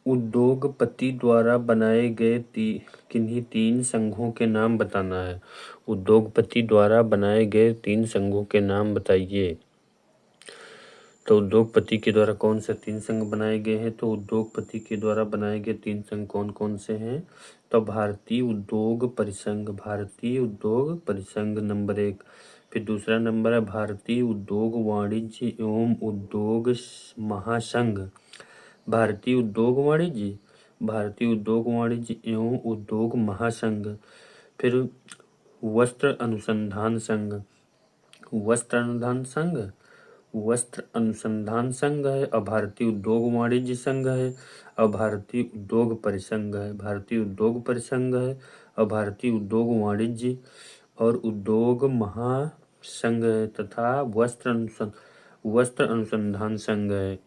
उद्योगपति द्वारा बनाए गए किन्हीं 3 संघों के नाम बताना है। उद्योगपति द्वारा बनाए गए 3 संघों के नाम बताइए। तो उद्योगपति के द्वारा कौन से 3 संघ बनाए गए हैं? तो उद्योगपति के द्वारा बनाए गए 3 संघ कौन कौन से हैं? तो भारतीय उद्योग परिसंघ, भारतीय उद्योग परिसंघ नंबर 1। फिर दूसरा नंबर है भारतीय उद्योग वाणिज्य एवं उद्योग महासंघ, भारतीय उद्योग वाणिज्य, भारतीय उद्योग वाणिज्य एवं उद्योग महासंघ। फिर वस्त्र अनुसंधान संघ, वस्त्र अनुसंधान संघ, वस्त्र अनुसंधान संघ है। और भारतीय उद्योग वाणिज्य संघ है। और भारतीय उद्योग परिसंघ है, भारतीय उद्योग परिसंघ है। और भारतीय उद्योग वाणिज्य और उद्योग महासंघ है तथा वस्त्र अनुसंधान संघ है।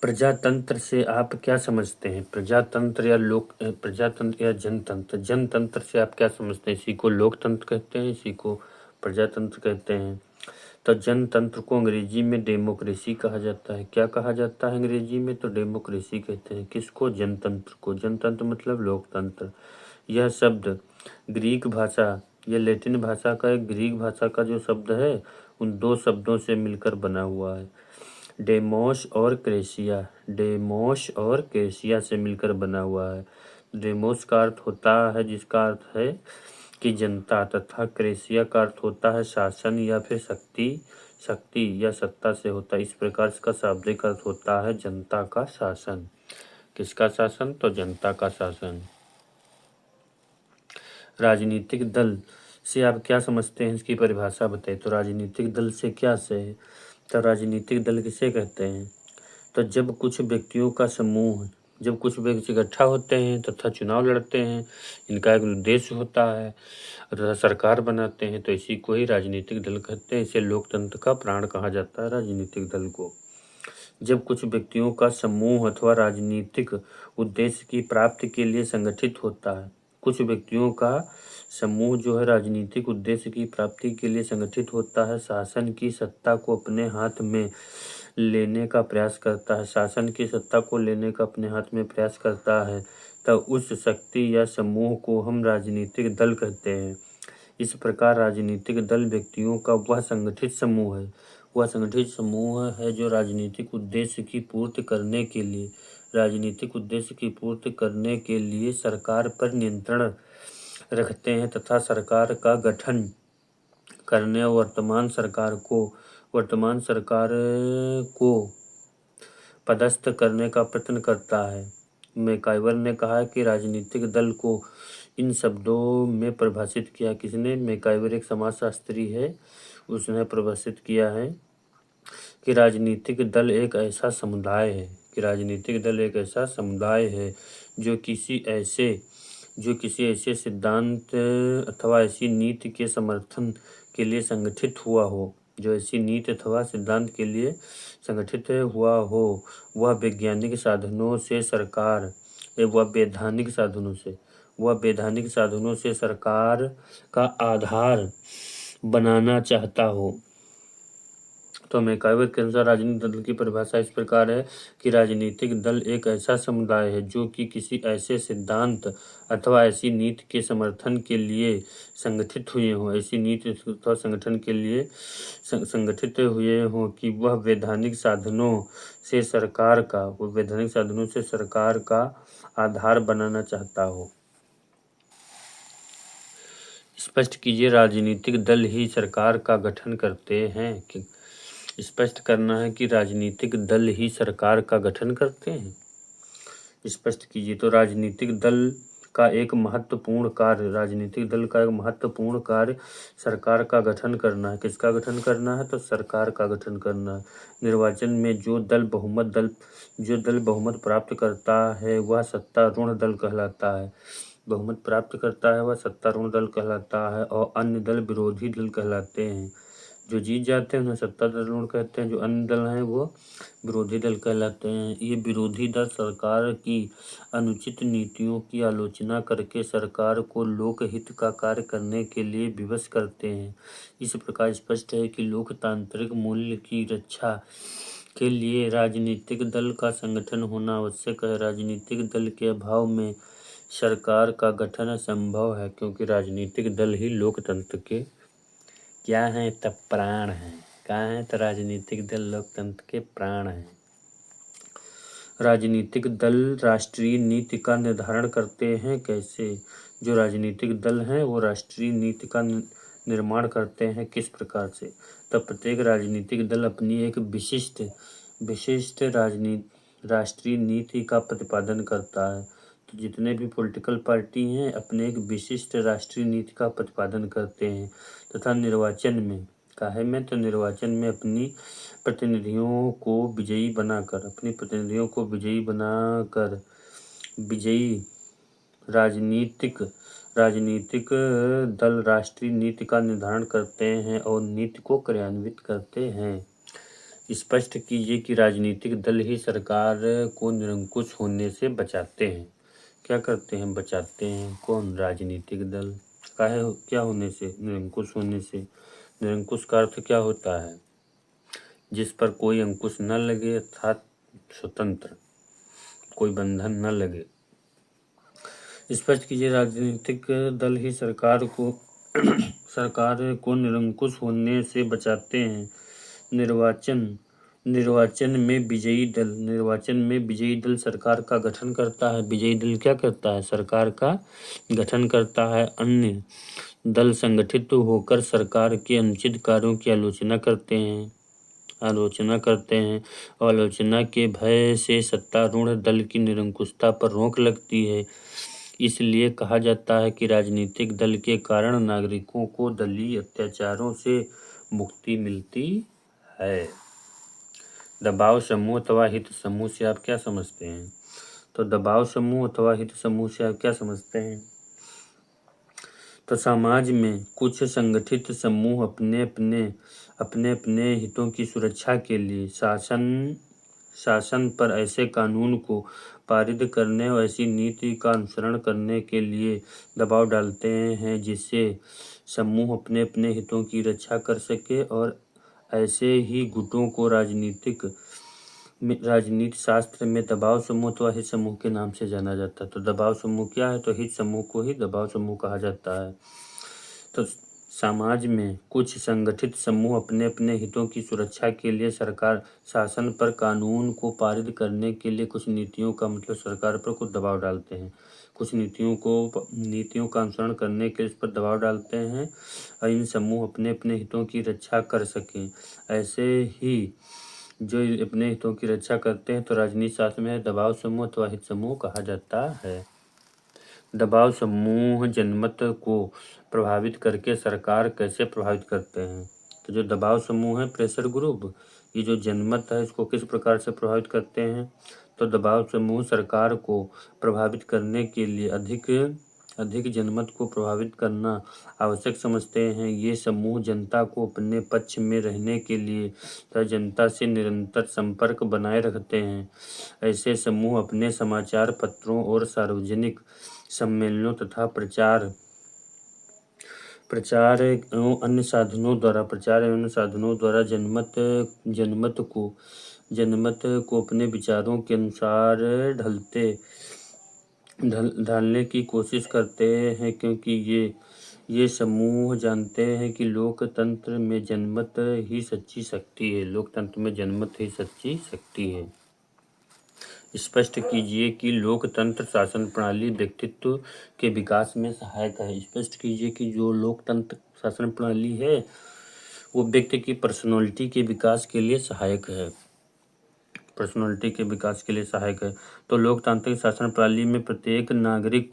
प्रजातंत्र से आप क्या समझते हैं? प्रजातंत्र या जनतंत्र, जनतंत्र से आप क्या समझते हैं? इसी को लोकतंत्र कहते हैं, इसी को प्रजातंत्र कहते हैं। तो जनतंत्र को अंग्रेजी में डेमोक्रेसी कहा जाता है। क्या कहा जाता है अंग्रेजी में? तो डेमोक्रेसी कहते हैं। किसको? जनतंत्र को। जनतंत्र मतलब लोकतंत्र। यह शब्द ग्रीक भाषा या लैटिन भाषा का, ग्रीक भाषा का जो शब्द है उन 2 शब्दों से मिलकर बना हुआ है। डेमोस और क्रेसिया, डेमोस और क्रेसिया से मिलकर बना हुआ है। डेमोस का अर्थ होता है, जिसका अर्थ है कि जनता, तथा क्रेसिया का अर्थ होता है शासन या फिर शक्ति या सत्ता से होता है। इस प्रकार इसका शाब्दिक अर्थ होता है जनता का शासन। किसका शासन? तो जनता का शासन। राजनीतिक दल से आप क्या समझते हैं? इसकी परिभाषा बताइए। तो राजनीतिक दल से क्या से है? तो राजनीतिक दल किसे कहते हैं? तो जब कुछ व्यक्तियों का समूह, जब कुछ व्यक्ति इकट्ठा होते हैं तथा चुनाव लड़ते हैं, इनका एक उद्देश्य होता है, सरकार बनाते हैं, तो इसी को ही राजनीतिक दल कहते हैं। इसे लोकतंत्र का प्राण कहा जाता है राजनीतिक दल को। जब कुछ व्यक्तियों का समूह अथवा राजनीतिक उद्देश्य की प्राप्ति के लिए संगठित होता है, कुछ व्यक्तियों का समूह जो है राजनीतिक उद्देश्य की प्राप्ति के लिए संगठित होता है, शासन की सत्ता को अपने हाथ में लेने का प्रयास करता है, शासन की सत्ता को लेने का अपने हाथ में प्रयास करता है, तब उस शक्ति या समूह को हम राजनीतिक दल कहते हैं। इस प्रकार राजनीतिक दल व्यक्तियों का वह संगठित समूह है, वह संगठित समूह है जो राजनीतिक उद्देश्य की पूर्ति करने के लिए, राजनीतिक उद्देश्य की पूर्ति करने के लिए सरकार पर नियंत्रण रखते हैं तथा सरकार का गठन करने और वर्तमान सरकार को पदस्थ करने का प्रयत्न करता है। मैकाइवर ने कहा कि राजनीतिक दल को इन शब्दों में परिभाषित किया। किसने? मैकाइवर एक समाजशास्त्री है, उसने परिभाषित किया है कि राजनीतिक दल एक ऐसा समुदाय है, कि राजनीतिक दल एक ऐसा समुदाय है जो किसी ऐसे सिद्धांत अथवा ऐसी नीति के समर्थन के लिए संगठित हुआ हो, जो ऐसी नीति अथवा सिद्धांत के लिए संगठित हुआ हो, वह वैधानिक साधनों से सरकार का आधार बनाना चाहता हो। तो मैकाइवर के अनुसार राजनीतिक दल की परिभाषा इस प्रकार है कि राजनीतिक दल एक ऐसा समुदाय है जो कि किसी ऐसे सिद्धांत अथवा ऐसी नीति के समर्थन के लिए संगठित हुए हों, ऐसी नीति अथवा संगठन के लिए संगठित हुए हों कि वह वैधानिक साधनों से सरकार का आधार बनाना चाहता हो। स्पष्ट कीजिए, राजनीतिक दल ही सरकार का गठन करते हैं। कि स्पष्ट करना है कि राजनीतिक दल ही सरकार का गठन करते हैं। स्पष्ट कीजिए। तो राजनीतिक दल का एक महत्वपूर्ण कार्य सरकार का गठन करना है। किसका गठन करना है? तो सरकार का गठन करना है। निर्वाचन में जो दल बहुमत प्राप्त करता है वह सत्तारूढ़ दल कहलाता है। बहुमत प्राप्त करता है वह सत्तारूढ़ दल कहलाता है और अन्य दल विरोधी दल कहलाते हैं। जो जीत जाते हैं उन्हें सत्तारूढ़ कहते हैं, जो अन्य दल हैं वो विरोधी दल कहलाते हैं। ये विरोधी दल सरकार की अनुचित नीतियों की आलोचना करके सरकार को लोकहित का कार्य करने के लिए विवश करते हैं। इस प्रकार स्पष्ट है कि लोकतांत्रिक मूल्य की रक्षा के लिए राजनीतिक दल का संगठन होना आवश्यक है। राजनीतिक दल के अभाव में सरकार का गठन असंभव है, क्योंकि राजनीतिक दल ही लोकतंत्र के क्या हैं, तब प्राण हैं। क्या हैं? तो राजनीतिक दल लोकतंत्र के प्राण हैं। राजनीतिक दल राष्ट्रीय नीति का निर्धारण करते हैं। कैसे? जो राजनीतिक दल हैं वो राष्ट्रीय नीति का निर्माण करते हैं। किस प्रकार से? तब प्रत्येक राजनीतिक दल अपनी एक विशिष्ट राष्ट्रीय नीति का प्रतिपादन करता है। तो जितने भी पॉलिटिकल पार्टी हैं अपने एक विशिष्ट राष्ट्रीय नीति का प्रतिपादन करते हैं तथा निर्वाचन में तो निर्वाचन में अपनी प्रतिनिधियों को विजयी बनाकर विजयी राजनीतिक दल राष्ट्रीय नीति का निर्धारण करते हैं और नीति को क्रियान्वित करते हैं। स्पष्ट कीजिए कि राजनीतिक दल ही सरकार को निरंकुश होने से बचाते हैं। क्या करते हैं? बचाते हैं। कौन? राजनीतिक दल। क्या होने से? निरंकुश होने से। निरंकुश का अर्थ क्या होता है? जिस पर कोई अंकुश न लगे, अर्थात स्वतंत्र, कोई बंधन न लगे। स्पष्ट कीजिए, राजनीतिक दल ही सरकार को निरंकुश होने से बचाते हैं। निर्वाचन में विजयी दल सरकार का गठन करता है। विजयी दल क्या करता है? सरकार का गठन करता है। अन्य दल संगठित होकर सरकार के अनुचित कार्यों की आलोचना करते हैं और आलोचना के भय से सत्तारूढ़ दल की निरंकुशता पर रोक लगती है। इसलिए कहा जाता है कि राजनीतिक दल के कारण नागरिकों को दलीय अत्याचारों से मुक्ति मिलती है। दबाव समूह अथवा हित समूह से आप क्या समझते हैं? तो दबाव समूह अथवा हित समूह से आप क्या समझते हैं? तो समाज में कुछ संगठित समूह अपने अपने हितों की सुरक्षा के लिए शासन पर ऐसे कानून को पारित करने और ऐसी नीति का अनुसरण करने के लिए दबाव डालते हैं जिससे समूह अपने अपने हितों की रक्षा कर सके। और ऐसे ही गुटों को राजनीति शास्त्र में दबाव समूह अथवा हित समूह के नाम से जाना जाता है। तो दबाव समूह क्या है? तो हित समूह को ही दबाव समूह कहा जाता है। तो समाज में कुछ संगठित समूह अपने अपने हितों की सुरक्षा के लिए सरकार शासन पर कानून को पारित करने के लिए कुछ नीतियों का सरकार पर कुछ दबाव डालते हैं। कुछ नीतियों का अनुसरण करने के लिए इस पर दबाव डालते हैं और इन समूह अपने अपने हितों की रक्षा कर सकें। ऐसे ही जो अपने हितों की रक्षा करते हैं तो राजनीति शास्त्र में दबाव समूह अथवा हित समूह कहा जाता है। दबाव समूह जनमत को प्रभावित करके सरकार कैसे प्रभावित करते हैं? तो जो दबाव समूह है, प्रेशर ग्रुप, ये जो जनमत है इसको किस प्रकार से प्रभावित करते हैं? तो दबाव समूह सरकार को प्रभावित करने के लिए अधिक जनमत को प्रभावित करना आवश्यक समझते हैं। ये समूह जनता को अपने पक्ष में रहने के लिए तथा जनता से निरंतर संपर्क बनाए रखते हैं। ऐसे समूह अपने समाचार पत्रों और सार्वजनिक सम्मेलनों तथा प्रचार एवं अन्य साधनों द्वारा जनमत को अपने विचारों के अनुसार ढालने की कोशिश करते हैं, क्योंकि ये समूह जानते हैं कि लोकतंत्र में जनमत ही सच्ची शक्ति है। स्पष्ट कीजिए कि लोकतंत्र शासन प्रणाली व्यक्तित्व के विकास में सहायक है। स्पष्ट कीजिए कि जो लोकतंत्र शासन प्रणाली है वो व्यक्ति की पर्सनैलिटी के विकास के लिए सहायक है। तो लोकतांत्रिक शासन प्रणाली में प्रत्येक नागरिक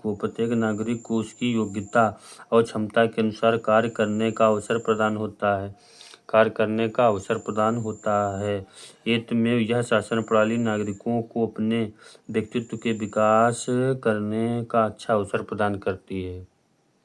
को उसकी योग्यता और क्षमता के अनुसार कार्य करने का अवसर प्रदान होता है। एत में यह शासन प्रणाली नागरिकों को अपने व्यक्तित्व के विकास करने का अच्छा अवसर प्रदान करती है।